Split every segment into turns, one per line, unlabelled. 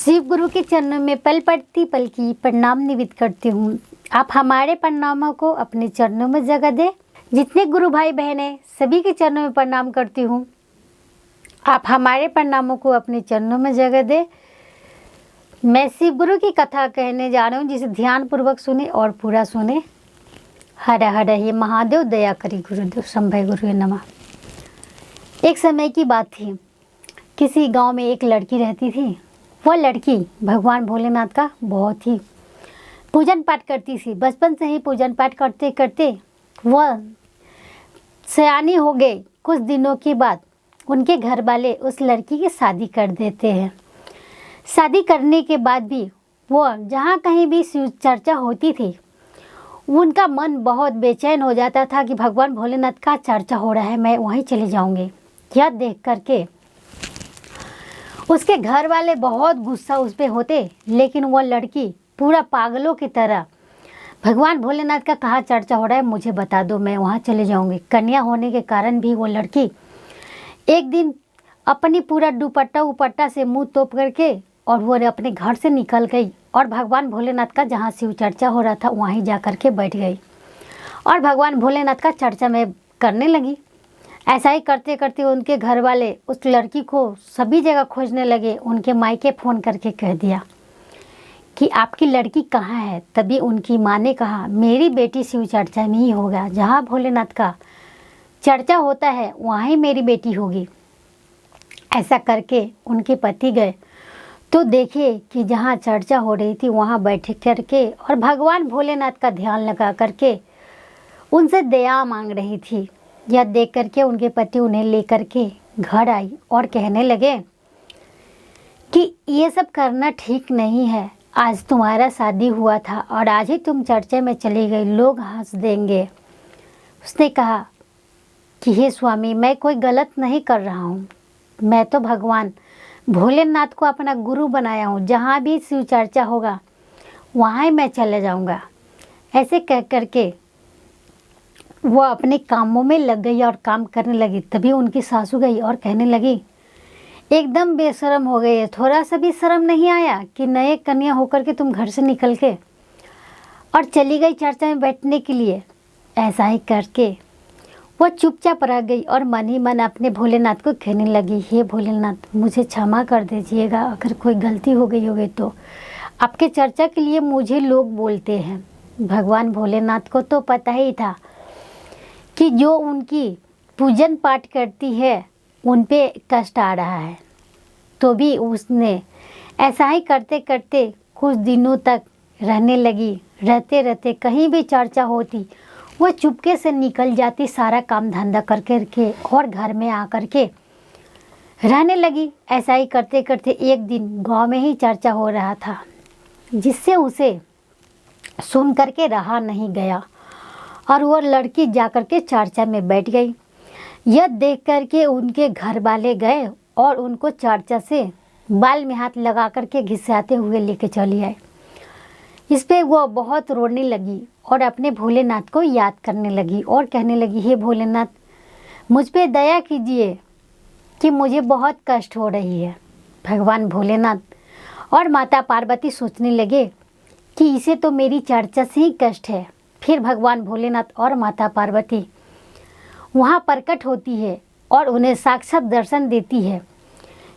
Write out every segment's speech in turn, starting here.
शिव गुरु के चरणों में पल पड़ती पल की प्रणाम निवेदित करती हूँ। आप हमारे प्रणामों को अपने चरणों में जगह दे। जितने गुरु भाई बहन हैं सभी के चरणों में प्रणाम करती हूँ। आप हमारे प्रणामों को अपने चरणों में जगह दे। मैं शिव गुरु की कथा कहने जा रही हूँ, जिसे ध्यान पूर्वक सुने और पूरा सुने। हर हर हे महादेव, दया करी गुरुदेव, शंभय गुरु नमः। एक समय की बात थी। किसी गांव में एक लड़की रहती थी। वह लड़की भगवान भोलेनाथ का बहुत ही पूजन पाठ करती थी। बचपन से ही पूजन पाठ करते करते वह सयानी हो गई। कुछ दिनों के बाद उनके घर वाले उस लड़की की शादी कर देते हैं। शादी करने के बाद भी वह जहाँ कहीं भी शिव चर्चा होती थी, उनका मन बहुत बेचैन हो जाता था कि भगवान भोलेनाथ का चर्चा हो रहा है, मैं वहीं चले जाऊंगी। यह देख करके उसके घर वाले बहुत गुस्सा उस पर होते, लेकिन वह लड़की पूरा पागलों की तरह भगवान भोलेनाथ का कहाँ चर्चा हो रहा है मुझे बता दो, मैं वहाँ चले जाऊंगी। कन्या होने के कारण भी वो लड़की एक दिन अपनी पूरा दुपट्टा उपट्टा से मुंह तोप करके और वो अपने घर से निकल गई और भगवान भोलेनाथ का जहाँ शिव चर्चा हो रहा था वहीं जा कर के बैठ गई और भगवान भोलेनाथ का चर्चा में करने लगी। ऐसा ही करते करते उनके घर वाले उस लड़की को सभी जगह खोजने लगे। उनके मायके फ़ोन करके कह दिया कि आपकी लड़की कहाँ है। तभी उनकी माँ ने कहा, मेरी बेटी शिव चर्चा में ही होगा, जहाँ भोलेनाथ का चर्चा होता है वहाँ ही मेरी बेटी होगी। ऐसा करके उनके पति गए तो देखे कि जहाँ चर्चा हो रही थी वहाँ बैठ करके और भगवान भोलेनाथ का ध्यान लगा करके उनसे दया मांग रही थी। यह देख करके उनके पति उन्हें लेकर के घर आई और कहने लगे कि ये सब करना ठीक नहीं है। आज तुम्हारा शादी हुआ था और आज ही तुम चर्चा में चली गई, लोग हंस देंगे। उसने कहा कि हे स्वामी, मैं कोई गलत नहीं कर रहा हूँ। मैं तो भगवान भोलेनाथ को अपना गुरु बनाया हूँ, जहाँ भी शिव चर्चा होगा वहाँ ही मैं चले जाऊँगा। ऐसे कह करके वो अपने कामों में लग गई और काम करने लगी। तभी उनकी सासू गई और कहने लगी, एकदम बेशरम हो गई है, थोड़ा सा भी शर्म नहीं आया कि नए कन्या होकर के तुम घर से निकल के और चली गई चर्चा में बैठने के लिए। ऐसा ही करके वो चुपचाप रह गई और मन ही मन अपने भोलेनाथ को कहने लगी, हे भोलेनाथ, मुझे क्षमा कर दीजिएगा, अगर कोई गलती हो गई होगी तो। आपके चर्चा के लिए मुझे लोग बोलते हैं। भगवान भोलेनाथ को तो पता ही था कि जो उनकी पूजन पाठ करती है उन पे कष्ट आ रहा है। तो भी उसने ऐसा ही करते करते कुछ दिनों तक रहने लगी। रहते रहते कहीं भी चर्चा होती वह चुपके से निकल जाती, सारा काम धंधा कर के और घर में आकर के रहने लगी। ऐसा ही करते करते एक दिन गांव में ही चर्चा हो रहा था, जिससे उसे सुन करके रहा नहीं गया और वो लड़की जाकर के चर्चा में बैठ गई। यह देख करके उनके घर वाले गए और उनको चर्चा से बाल में हाथ लगा करके घिसाते हुए लेके चली आए। इस पे वो बहुत रोने लगी और अपने भोलेनाथ को याद करने लगी और कहने लगी, हे भोलेनाथ, मुझ पे दया कीजिए कि मुझे बहुत कष्ट हो रही है। भगवान भोलेनाथ और माता पार्वती सोचने लगे कि इसे तो मेरी चर्चा से ही कष्ट है। फिर भगवान भोलेनाथ और माता पार्वती वहाँ प्रकट होती है और उन्हें साक्षात दर्शन देती है।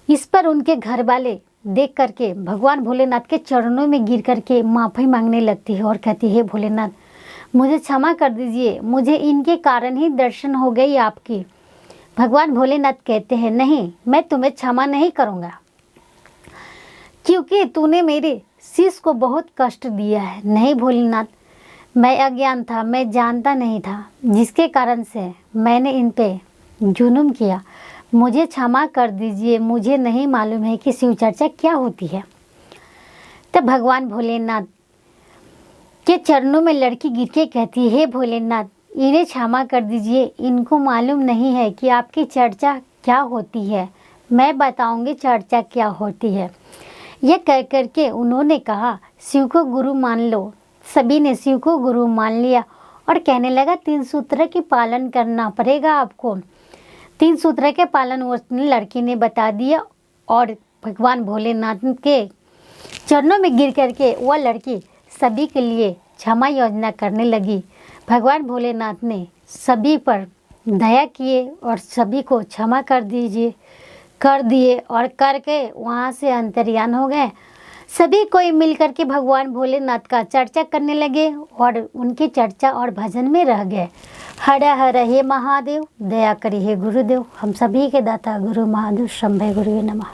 इस पर उनके घर वाले देख करके भगवान भोलेनाथ के चरणों में गिर करके माफ़ी मांगने लगती है और कहती है, भोलेनाथ, मुझे क्षमा कर दीजिए, मुझे इनके कारण ही दर्शन हो गई आपकी। भगवान भोलेनाथ कहते हैं, नहीं, मैं तुम्हें क्षमा नहीं करूँगा, क्योंकि तूने मेरे शिष्य को बहुत कष्ट दिया है। नहीं भोलेनाथ, मैं अज्ञान था, मैं जानता नहीं था, जिसके कारण से मैंने इन पे जुल्म किया। मुझे क्षमा कर दीजिए, मुझे नहीं मालूम है कि शिव चर्चा क्या होती है। तब भगवान भोलेनाथ के चरणों में लड़की गिर के कहती है, हे भोलेनाथ, इन्हें क्षमा कर दीजिए, इनको मालूम नहीं है कि आपकी चर्चा क्या होती है, मैं बताऊंगी चर्चा क्या होती है। यह कह करके उन्होंने कहा, शिव को गुरु मान लो। सभी ने शिव को गुरु मान लिया और कहने लगा, 3 सूत्र के पालन करना पड़ेगा आपको। 3 सूत्र के पालन उस लड़की ने बता दिया और भगवान भोलेनाथ के चरणों में गिर करके वह लड़की सभी के लिए क्षमा याचना करने लगी। भगवान भोलेनाथ ने सभी पर दया किए और सभी को क्षमा कर दिए और करके वहाँ से अंतर्यान हो गए। सभी कोई मिलकर के भगवान भोलेनाथ का चर्चा करने लगे और उनकी चर्चा और भजन में रह गए। हर हर हे महादेव, दया करी हे गुरुदेव, हम सभी के दाता गुरु महादेव शंभे गुरुवे नमः।